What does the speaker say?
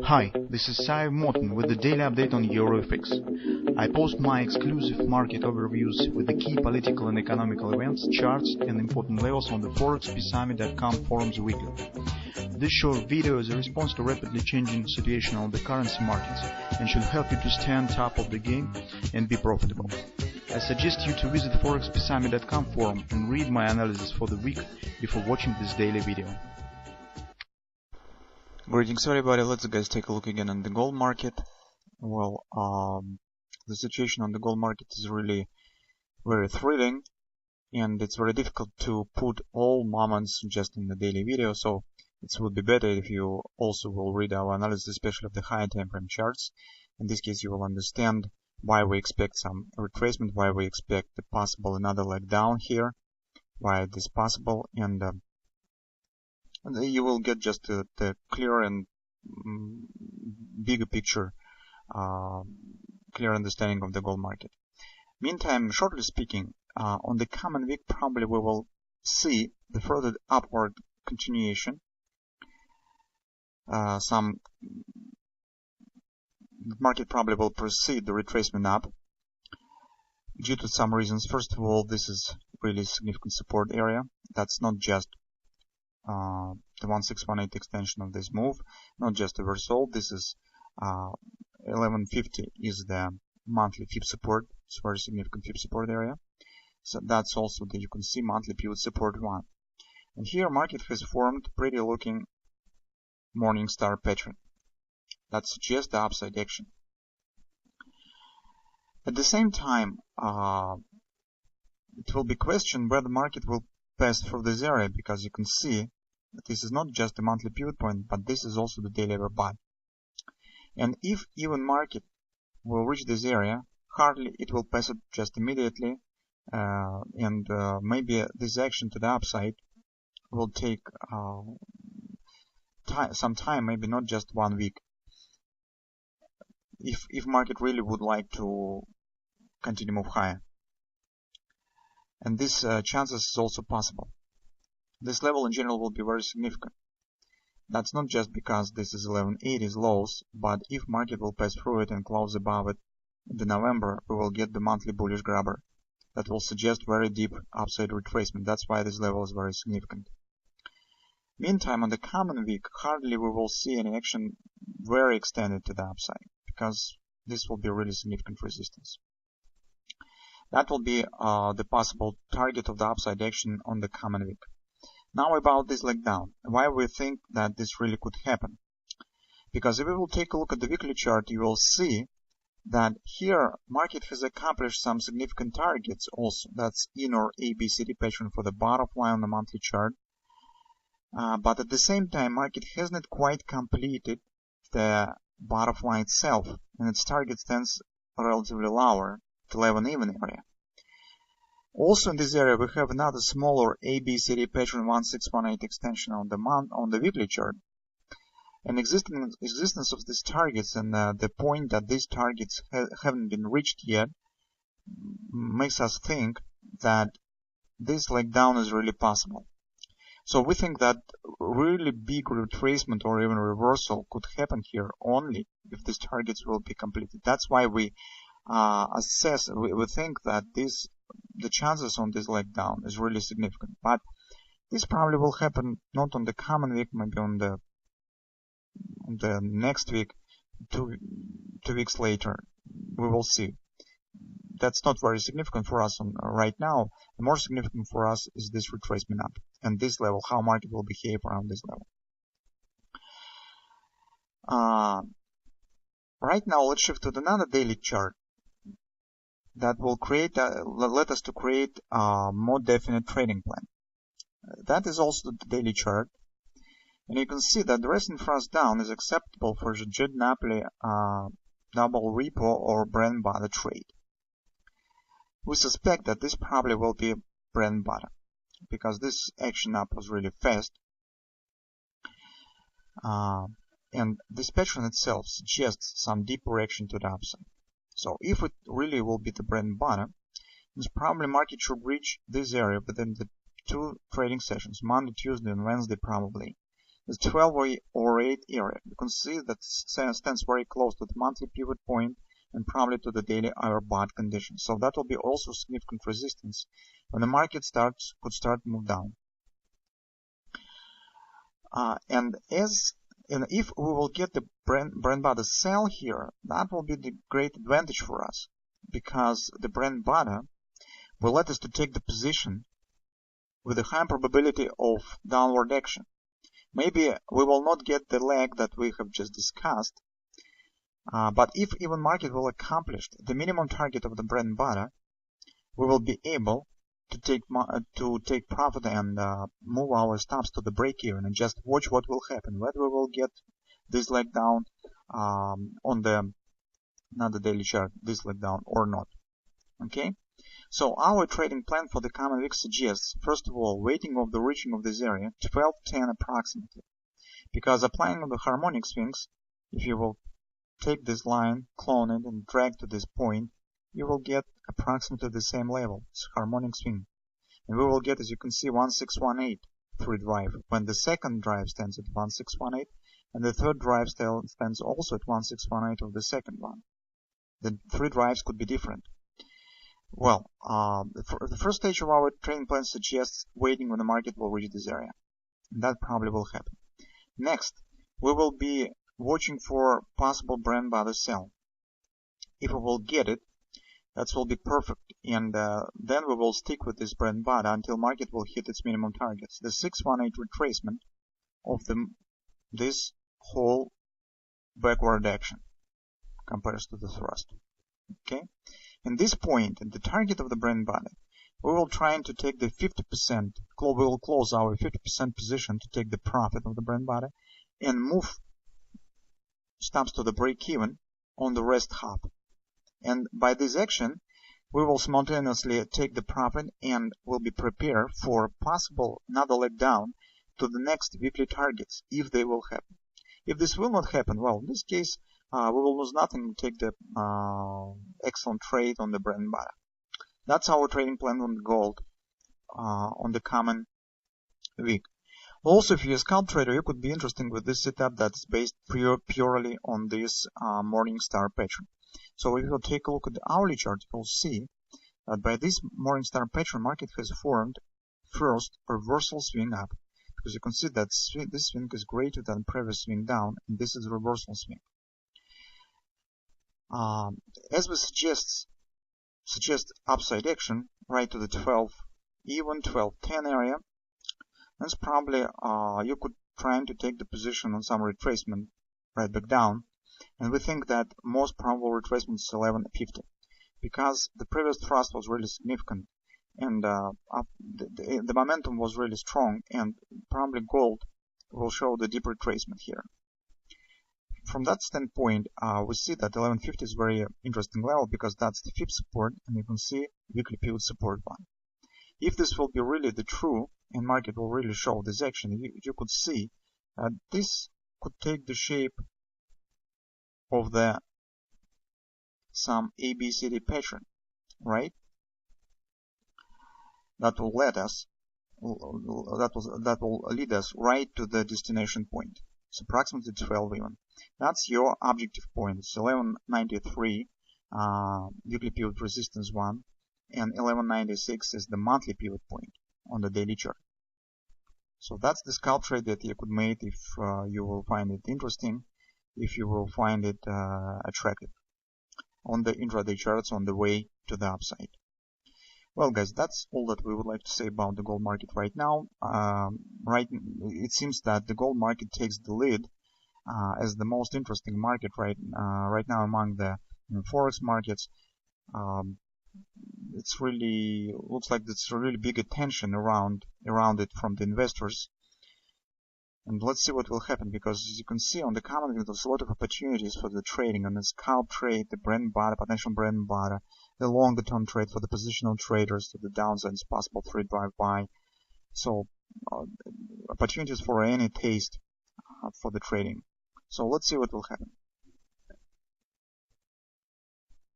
Hi, this is Sive Morten with the daily update on dailyfx. I post my exclusive market overviews with the key political and economical events, charts and important levels on the forexpsummit.com forums weekly. This short video is a response to rapidly changing situation on the currency markets and should help you to stay on top of the game and be profitable. I suggest you to visit forexpsummit.com forum and read my analysis for the week before watching this daily video. Greetings everybody, let's guys take a look again on the gold market. Well, the situation on the gold market is really very thrilling, and it's very difficult to put all moments just in the daily video, so it would be better if you also will read our analysis, especially of the higher time frame charts. In this case you will understand why we expect some retracement, why we expect the possible another leg down here, why it is possible, and you will get just the clear and bigger picture, clear understanding of the gold market. Meantime, shortly speaking, on the common week probably we will see the further upward continuation. The market probably will proceed the retracement up due to some reasons. First of all, this is really significant support area. That's not just the 1618 extension of this move, not just a reversal. This is 1150 is the monthly fib support. It's a very significant fib support area. So that's also that you can see monthly pivot support 1. And here market has formed pretty looking morning star pattern that suggests the upside action. At the same time, it will be questioned whether the market will pass through this area, because you can see that this is not just a monthly pivot point, but this is also the daily overbought. And if even market will reach this area, hardly it will pass it just immediately, and maybe this action to the upside will take some time, maybe not just 1 week, if market really would like to continue move higher. And this chances is also possible. This level in general will be very significant. That's not just because this is 1180's lows, but if market will pass through it and close above it in the November, we will get the monthly bullish grabber that will suggest very deep upside retracement. That's why this level is very significant. Meantime, on the common week, hardly we will see any action very extended to the upside, because this will be really significant resistance. That will be the possible target of the upside action on the common week. Now about this leg down, why we think that this really could happen. Because if we will take a look at the weekly chart, you will see that here market has accomplished some significant targets also. That's inner ABCD pattern for the bottom line on the monthly chart. But at the same time, market hasn't quite completed the bottom line itself, and its target stands relatively lower, the 11 even area. Also in this area we have another smaller ABCD pattern 1618 extension on the weekly chart. And existence of these targets and the point that these targets haven't been reached yet makes us think that this leg down is really possible. So we think that really big retracement or even reversal could happen here only if these targets will be completed. That's why we we think that the chances on this leg down is really significant. But this probably will happen not on the common week, maybe on the next week, two weeks later. We will see. That's not very significant for us right now. The more significant for us is this retracement up and this level, how market will behave around this level. Right now, let's shift to another daily chart that will let us to create a more definite trading plan. That is also the daily chart, and you can see that the recent thrust down is acceptable for the Jet Napoli double repo or bread and butter trade. We suspect that this probably will be bread and butter, because this action up was really fast, and this pattern itself suggests some deeper action to the upside. So if it really will be the bread and butter, then probably market should reach this area within the 2 trading sessions, Monday, Tuesday, and Wednesday probably. the 12 or 8 area. You can see that stands very close to the monthly pivot point and probably to the daily hour bot condition. So that will be also significant resistance when the market could start to move down. And if we will get the Brent bottom sell here, that will be the great advantage for us, because the Brent bottom will let us to take the position with a high probability of downward action. Maybe we will not get the leg that we have just discussed, but if even market will accomplish the minimum target of the Brent bottom, we will be able to take profit and move our stops to the break even and just watch what will happen, whether we will get this leg down on the not the daily chart, this leg down or not. Okay, so our trading plan for the coming week suggests, first of all, waiting of the reaching of this area 12:10 approximately, because applying of the harmonic swings, if you will take this line, clone it and drag to this point, you will get approximately the same level. It's harmonic swing. And we will get, as you can see, 1618 through drive, when the second drive stands at 1618, and the third drive stands also at 1618 of the second one. The three drives could be different. Well, the first stage of our trading plan suggests waiting when the market will reach this area. And that probably will happen. Next, we will be watching for possible Brent bottom sell. If we will get it, that will be perfect, and then we will stick with this Brent bottom until market will hit its minimum targets. The 618 retracement of this whole backward action compares to the thrust. Okay, in this point, at the target of the Brent bottom, we will try to take the 50%. We will close our 50% position to take the profit of the Brent bottom and move stops to the break even on the rest half. And by this action, we will simultaneously take the profit and will be prepared for possible another leg down to the next weekly targets, if they will happen. If this will not happen, well, in this case, we will lose nothing and take the excellent trade on the Brent bottom. That's our trading plan on gold on the coming week. Also, if you're a scalp trader, you could be interested with this setup that's based purely on this morning star pattern. So if you take a look at the hourly chart, you will see that by this morning star pattern, market has formed first reversal swing up, because you can see that this swing is greater than previous swing down, and this is reversal swing. As we suggest upside action right to the 12 even 12:10 area. That's probably you could try to take the position on some retracement right back down, and we think that most probable retracement is 11:50, because the previous thrust was really significant and the momentum was really strong, and probably gold will show the deep retracement here. From that standpoint, we see that 11:50 is very interesting level, because that's the fib support, and you can see weekly pivot support one. If this will be really the true, and market will really show this action, you could see that this could take the shape of some ABCD pattern, right? That will lead us right to the destination point. It's approximately 12 even. That's your objective point. It's 1193 weekly pivot resistance one, and 1196 is the monthly pivot point on the daily chart. So that's the scalp trade that you could make if you will find it interesting, if you will find it attractive on the intraday charts on the way to the upside. Well, guys, that's all that we would like to say about the gold market right now. It seems that the gold market takes the lead as the most interesting market right now among the forex markets. It's really looks like there's a really big attention around it from the investors. And let's see what will happen, because as you can see on the common view, there's a lot of opportunities for the trading on the scalp trade, the Brent bottom, potential Brent bottom, the longer term trade for the positional traders to the downside is possible 3 drive buy. So opportunities for any taste for the trading. So let's see what will happen.